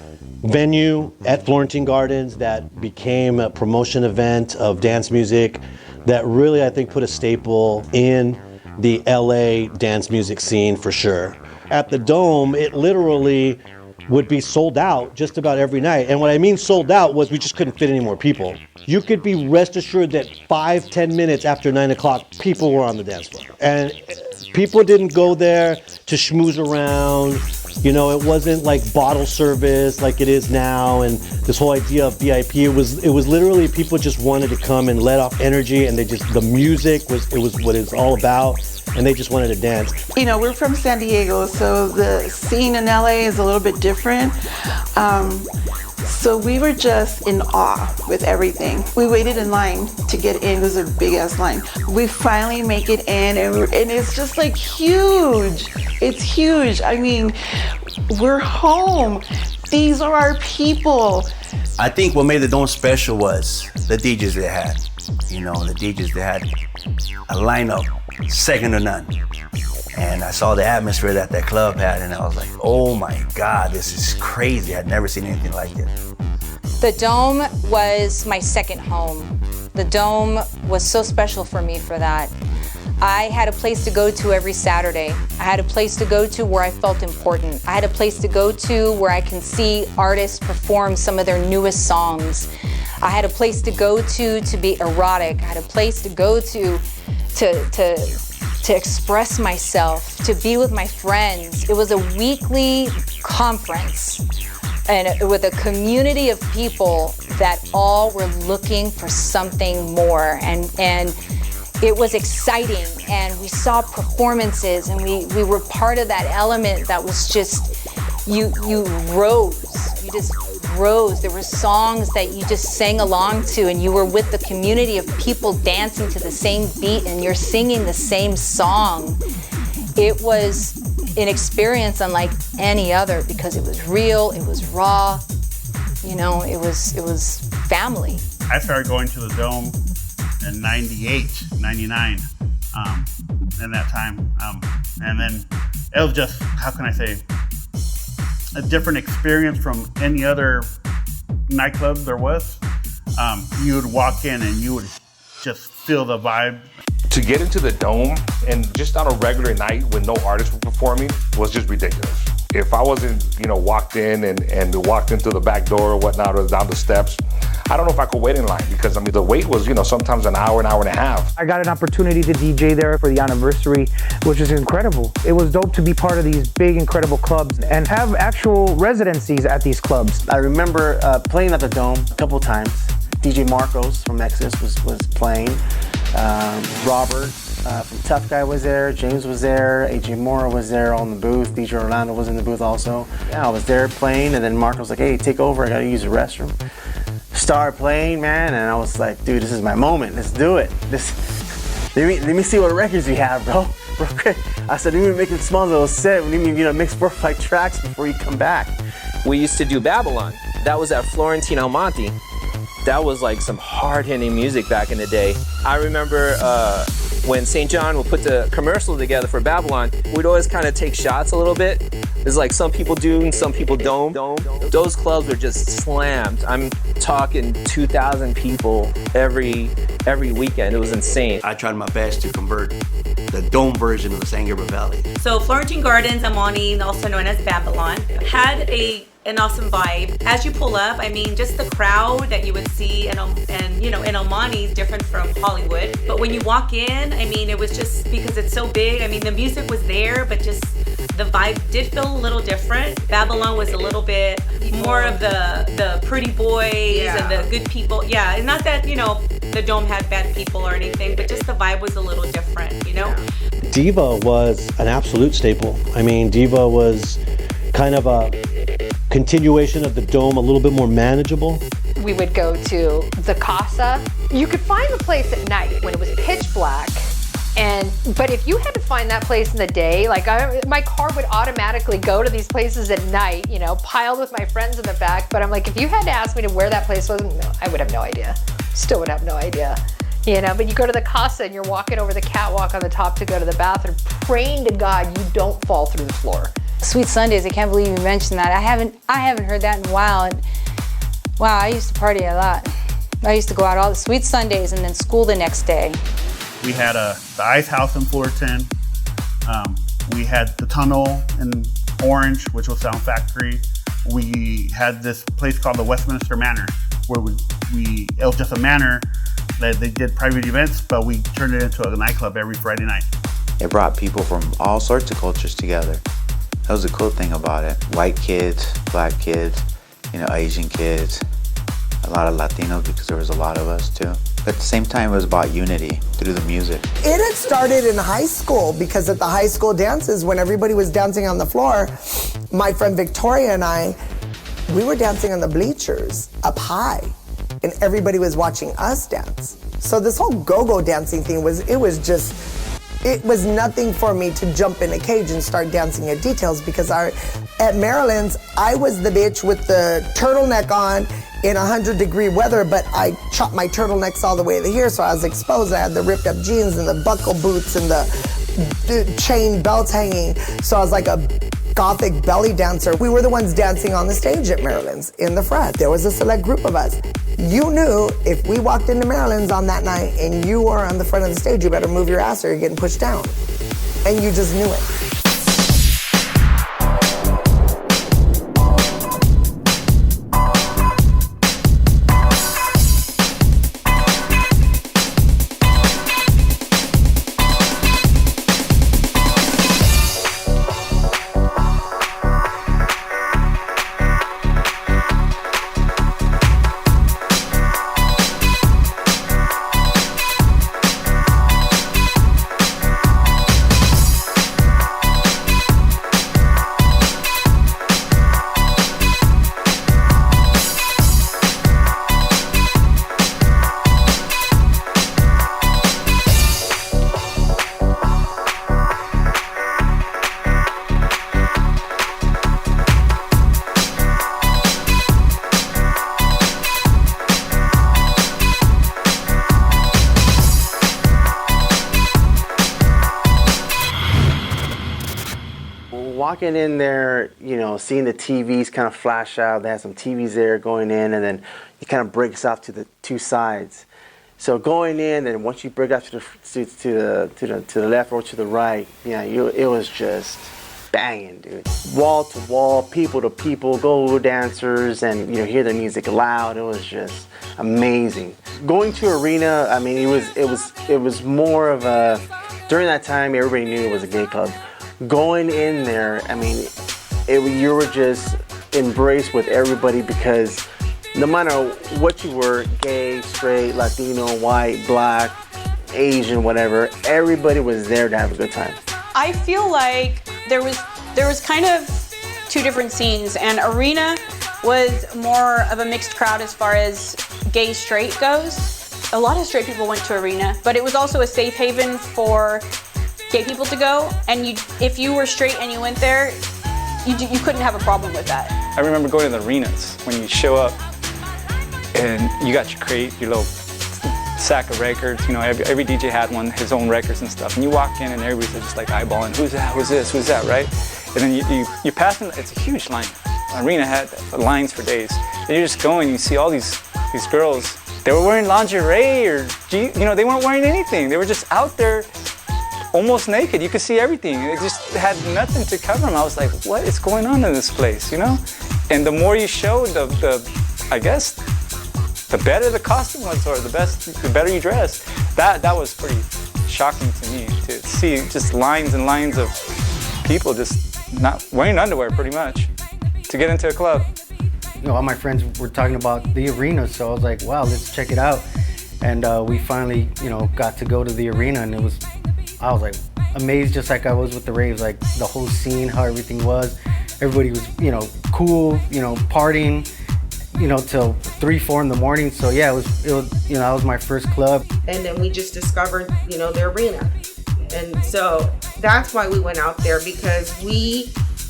[SPEAKER 2] venue at Florentine Gardens that became a promotion event of dance music that really, I think, put a staple in the LA dance music scene for sure. At the Dome, it literally would be sold out just about every night. And what I mean sold out was we just couldn't fit any more people. You could be rest assured that 5-10 minutes after 9 o'clock, people were on the dance floor. And people didn't go there to schmooze around. You know, it wasn't like bottle service like it is now, and this whole idea of VIP. It was literally people just wanted to come and let off energy, and the music was what it's all about, and they just wanted to dance.
[SPEAKER 17] You know, we're from San Diego, so the scene in LA is a little bit different. So we were just in awe with everything. We waited in line to get in. It was a big ass line. We finally make it in, and it's just like huge. It's huge. I mean, we're home. These are our people.
[SPEAKER 16] I think what made the Dome special was the DJs they had. You know, the DJs, they had a lineup second to none. And I saw the atmosphere that that club had, and I was like, oh my God, this is crazy. I'd never seen anything like this.
[SPEAKER 18] The Dome was my second home. The Dome was so special for me for that. I had a place to go to every Saturday. I had a place to go to where I felt important. I had a place to go to where I can see artists perform some of their newest songs. I had a place to go to be erotic. I had a place to go to express myself, to be with my friends. It was a weekly conference and with a community of people that all were looking for something more. And it was exciting, and we saw performances, and we were part of that element that was just, you just rose. There were songs that you just sang along to, and you were with the community of people dancing to the same beat, and you're singing the same song. It was an experience unlike any other because it was real, it was raw, you know, it was family.
[SPEAKER 8] I started going to the Dome in 98, 99, in that time. And then it was just, how can I say, a different experience from any other nightclub there was. You would walk in and you would just feel the vibe.
[SPEAKER 20] To get into the Dome and just on a regular night when no artists were performing was just ridiculous. If I wasn't, walked in and walked into the back door or whatnot or down the steps, I don't know if I could wait in line because, the wait was, sometimes an hour and a half.
[SPEAKER 21] I got an opportunity to DJ there for the anniversary, which is incredible. It was dope to be part of these big, incredible clubs and have actual residencies at these clubs.
[SPEAKER 19] I remember playing at the Dome a couple times. DJ Marcos from Exodus was playing. Robert from Tough Guy was there. James was there. AJ Mora was there on the booth. DJ Orlando was in the booth also. Yeah, I was there playing, and then Marcos was like, hey, take over. I gotta use the restroom. Started playing, man, and I was like, dude, this is my moment. Let's do it. Let me see what records we have, bro. I said, we need to make a small little set. We need to mix 4 or 5 tracks before you come back.
[SPEAKER 22] We used to do Babylon. That was at Florentine Almonte. That was like some hard-hitting music back in the day. I remember when St. John would put the commercial together for Babylon, we'd always kind of take shots a little bit. It's like some people do and some people don't. Those clubs were just slammed. I'm talking 2,000 people every weekend. It was insane.
[SPEAKER 16] I tried my best to convert the Dome version of the San Gabriel Valley.
[SPEAKER 24] So Florentine Gardens, Almonte, also known as Babylon, had an awesome vibe. As you pull up, just the crowd that you would see in Almonte is different from Hollywood. But when you walk in, it was just because it's so big. The music was there, but just the vibe did feel a little different. Babylon was a little bit more of the pretty boys and the good people. Yeah, and not that, the Dome had bad people or anything, but just the vibe was a little different,
[SPEAKER 2] Diva was an absolute staple. I mean, Diva was kind of a continuation of the Dome, a little bit more manageable.
[SPEAKER 15] We would go to the Casa. You could find the place at night when it was pitch black. But if you had to find that place in the day, like my car would automatically go to these places at night, piled with my friends in the back. But I'm like, if you had to ask me to where that place was, no, I would have no idea. Still would have no idea. But you go to the Casa and you're walking over the catwalk on the top to go to the bathroom, praying to God you don't fall through the floor.
[SPEAKER 18] Sweet Sundays, I can't believe you mentioned that. I haven't heard that in a while. And wow, I used to party a lot. I used to go out all the Sweet Sundays and then school the next day.
[SPEAKER 8] We had the Ice House in Fullerton. We had the Tunnel in Orange, which was Sound Factory. We had this place called the Westminster Manor, where it was just a manor that they did private events, but we turned it into a nightclub every Friday night.
[SPEAKER 1] It brought people from all sorts of cultures together. That was the cool thing about it. White kids, black kids, Asian kids, a lot of Latinos because there was a lot of us too. But at the same time, it was about unity through the music.
[SPEAKER 3] It had started in high school because at the high school dances, when everybody was dancing on the floor, my friend Victoria and I, we were dancing on the bleachers up high, and everybody was watching us dance. So this whole go-go dancing thing it was nothing for me to jump in a cage and start dancing at details because at Maryland's, I was the bitch with the turtleneck on in 100-degree weather, but I chopped my turtlenecks all the way to here, so I was exposed. I had the ripped up jeans and the buckle boots and the chain belts hanging. So I was like a gothic belly dancer. We were the ones dancing on the stage at Maryland's in the front. There was a select group of us. You knew if we walked into Maryland's on that night and you were on the front of the stage, you better move your ass or you're getting pushed down. And you just knew it.
[SPEAKER 19] Walking in there, seeing the TVs kind of flash out. They had some TVs there going in, and then it kind of breaks off to the two sides. So going in, and once you break out to the left or to the right, it was just banging, dude. Wall to wall, people to people, go-go dancers, and hear the music loud. It was just amazing. Going to arena, I mean, it was more of a, during that time, everybody knew it was a gay club. Going in there, I mean, you were just embraced with everybody because no matter what you were, gay, straight, Latino, white, black, Asian, whatever, everybody was there to have a good time.
[SPEAKER 7] I feel like there was kind of two different scenes, and arena was more of a mixed crowd as far as gay, straight goes. A lot of straight people went to arena, but it was also a safe haven for gay people to go, and if you were straight and you went there, you couldn't have a problem with that.
[SPEAKER 6] I remember going to the arenas when you show up and you got your crate, your little sack of records. Every DJ had his own records and stuff, and you walk in and everybody's just like eyeballing, who's that, who's this, who's that, right? And then you pass them, it's a huge line. The arena had lines for days. And you're just going, you see all these girls, they were wearing lingerie or, they weren't wearing anything. They were just out there almost naked. You could see everything. It just had nothing to cover them. I was like, what is going on in this place, And the more you showed, I guess, the better the costume was, or the better you dressed. That was pretty shocking to me, to see just lines and lines of people just not wearing underwear pretty much to get into a club.
[SPEAKER 19] You know, all my friends were talking about the arena, so I was like, wow, let's check it out. And we finally, you know, got to go to the arena, and I was like amazed, just like I was with the raves, like the whole scene, how everything was. Everybody was, you know, cool, you know, partying, you know, till 3, 4 in the morning. So yeah, it was, you know, that was my first club.
[SPEAKER 4] And then we just discovered, you know, the arena. And so that's why we went out there, because we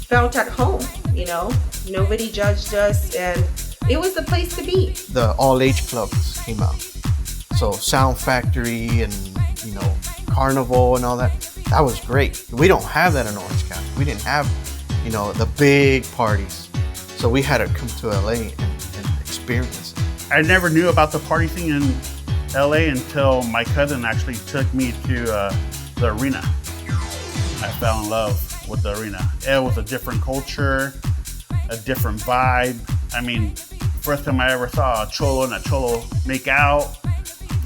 [SPEAKER 4] felt at home, you know, nobody judged us, and it was the place to be.
[SPEAKER 9] The all-age clubs came out. So Sound Factory and, you know, Carnival and all that. That was great. We don't have that in Orange County. We didn't have, you know, the big parties. So we had to come to LA and experience it.
[SPEAKER 8] I never knew about the party thing in LA until my cousin actually took me to the arena. I fell in love with the arena. It was a different culture, a different vibe. I mean, first time I ever saw a cholo and a cholo make out,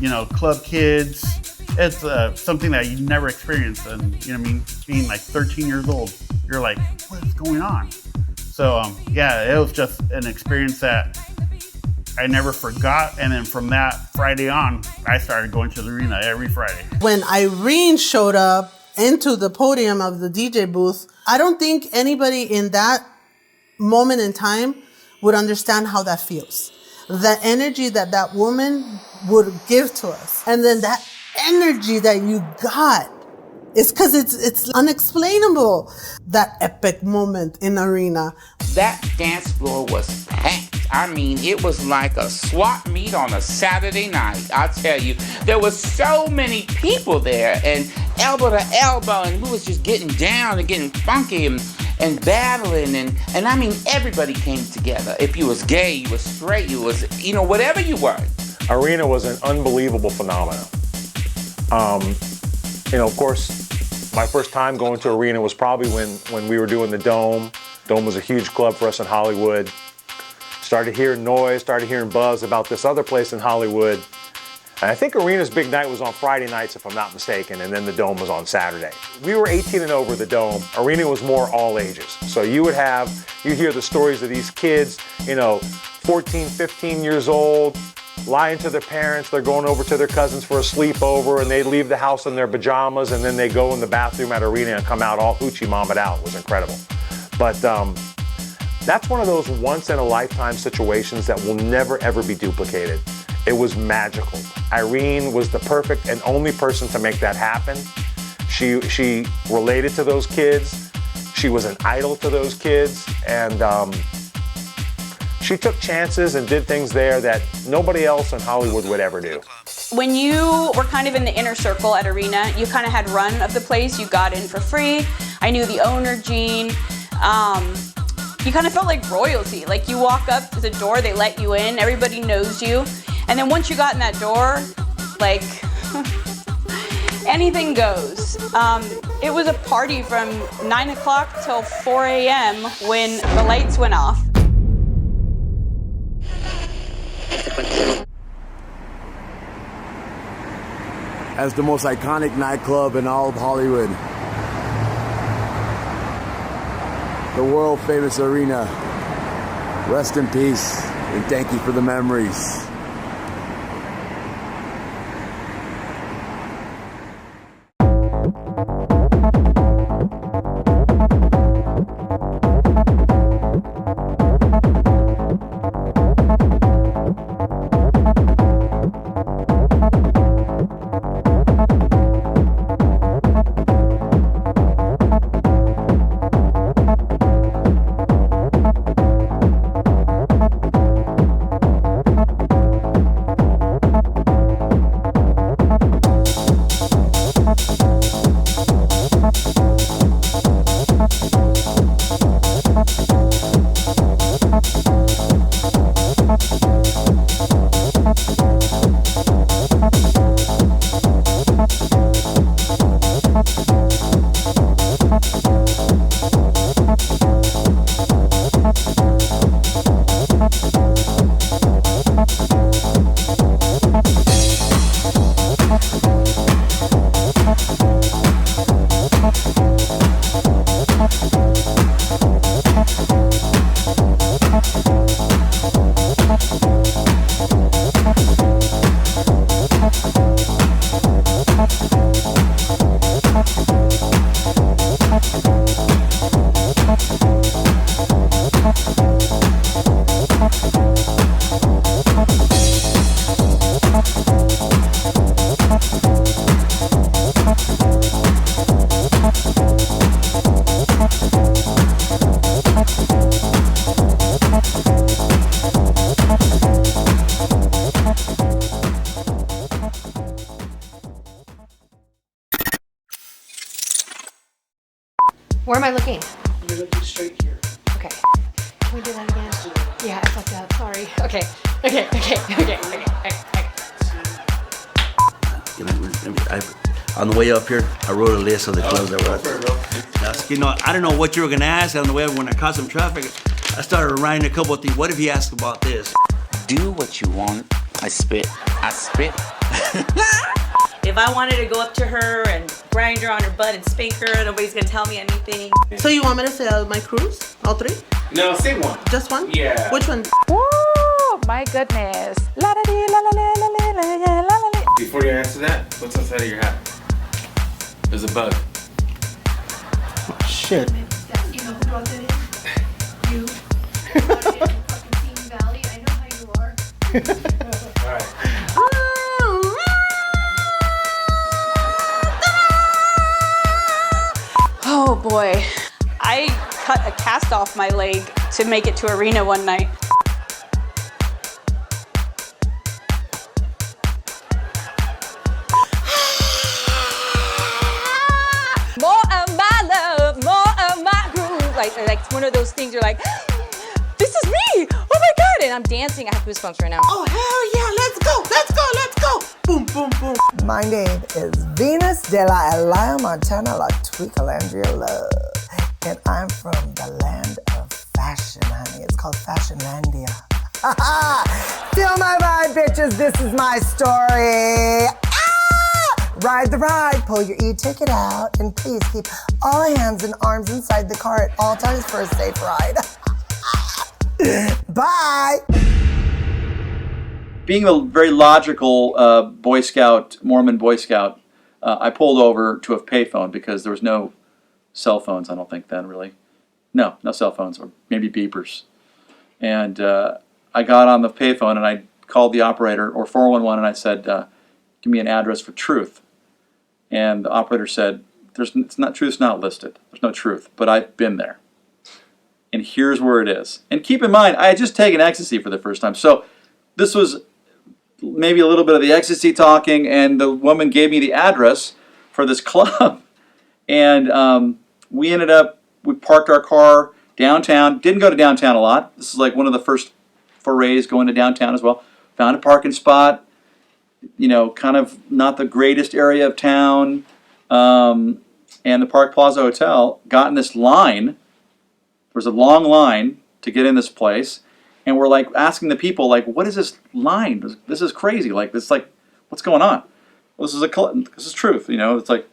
[SPEAKER 8] you know, club kids. It's something that you never experienced. And, you know what I mean? Being like 13 years old, you're like, what is going on? So, yeah, it was just an experience that I never forgot. And then from that Friday on, I started going to the arena every Friday.
[SPEAKER 11] When Irene showed up into the podium of the DJ booth, I don't think anybody in that moment in time would understand how that feels. The energy that that woman would give to us. And then that energy that you got is because it's unexplainable. That epic moment in arena.
[SPEAKER 14] That dance floor was packed. I mean, it was like a swap meet on a Saturday night. I tell you, there was so many people there, and elbow to elbow, and we was just getting down and getting funky and battling, and I mean, everybody came together. If you was gay, you was straight, you was, you know, whatever you were.
[SPEAKER 20] Arena was an unbelievable phenomenon. You know, of course, my first time going to Arena was probably when we were doing the Dome. Dome was a huge club for us in Hollywood. Started hearing noise, started hearing buzz about this other place in Hollywood. And I think Arena's big night was on Friday nights, if I'm not mistaken, and then the Dome was on Saturday. We were 18 and over the Dome. Arena was more all ages. So you hear the stories of these kids, you know, 14, 15 years old, lying to their parents. They're going over to their cousins for a sleepover, and they leave the house in their pajamas, and then they go in the bathroom at Arena and come out all hoochie mama'd out. It was incredible. But that's one of those once-in-a-lifetime situations that will never, ever be duplicated. It was magical. Irene was the perfect and only person to make that happen. She related to those kids. She was an idol to those kids. And she took chances and did things there that nobody else in Hollywood would ever do.
[SPEAKER 7] When you were kind of in the inner circle at Arena, you kind of had run of the place. You got in for free. I knew the owner, Gene. You kind of felt like royalty. Like you walk up to the door, they let you in, everybody knows you. And then once you got in that door, like anything goes. It was a party from 9 o'clock till 4 a.m. when the lights went off.
[SPEAKER 13] As the most iconic nightclub in all of Hollywood, the world famous Arena. Rest in peace, and thank you for the memories.
[SPEAKER 15] I looking?
[SPEAKER 5] You're looking straight here.
[SPEAKER 15] Okay. Can we do that again? Yeah, I fucked up. Sorry. Okay.
[SPEAKER 16] On the way up here, I wrote a list of the clubs that were out there. You know, I don't know what you were gonna ask on the way when I caught some traffic. I started writing a couple of things. What if he asked about this?
[SPEAKER 14] Do what you want. I spit.
[SPEAKER 24] If I wanted to go up to her and grind her on her butt and spank her, nobody's gonna tell me anything.
[SPEAKER 11] So you want me to say my crews? All three?
[SPEAKER 5] No, say one.
[SPEAKER 11] Just one?
[SPEAKER 5] Yeah.
[SPEAKER 11] Which one?
[SPEAKER 10] Woo! My goodness. La da dee la la la la la la la la la.
[SPEAKER 5] Before you answer that, what's inside of your hat? There's a bug.
[SPEAKER 11] Oh, shit.
[SPEAKER 15] You know who brought that in? You. You brought it in fucking Team Valley. I know how you are.
[SPEAKER 5] Alright.
[SPEAKER 7] Oh boy. I cut a cast off my leg to make it to arena one night.
[SPEAKER 18] More of my love, more of my groove. Like one of those things you're like, this is me. Oh my God. And I'm dancing. I have goosebumps right now.
[SPEAKER 11] Oh, hell yeah. Let's go. Boom, boom, boom.
[SPEAKER 3] My name is Venus de la Elia Montana La Tweakalandria Love. And I'm from the land of fashion, honey. It's called Fashionlandia. Feel my vibe, bitches. This is my story. Ride the ride, pull your e-ticket out, and please keep all hands and arms inside the car at all times for a safe ride. Bye.
[SPEAKER 12] Being a very logical Boy Scout, Mormon Boy Scout, I pulled over to a payphone because there was no cell phones, I don't think then really. No cell phones, or maybe beepers. And I got on the payphone and I called the operator, or 411, and I said, give me an address for Truth. And the operator said, Truth's not listed. There's no Truth, but I've been there. And here's where it is. And keep in mind, I had just taken ecstasy for the first time. So this was maybe a little bit of the ecstasy talking, and the woman gave me the address for this club. And we parked our car downtown. Didn't go to downtown a lot. This is like one of the first forays going to downtown as well. Found a parking spot, you know, kind of not the greatest area of town. And the Park Plaza Hotel got in this line. There was a long line to get in this place. And we're like asking the people, like, what is this line? This is crazy. Like, what's going on? Well, this is Truth. You know, it's like,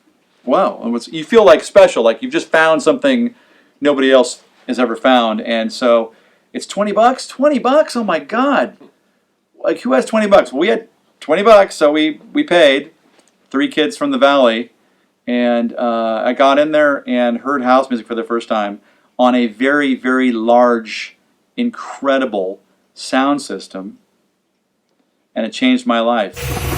[SPEAKER 12] wow. And you feel like special, like you've just found something nobody else has ever found. And so it's $20. $20? Oh my God! Like, who has $20? Well, we had $20, so we paid. 3 kids from the Valley, and I got in there and heard house music for the first time on a very, very large, incredible sound system, and it changed my life.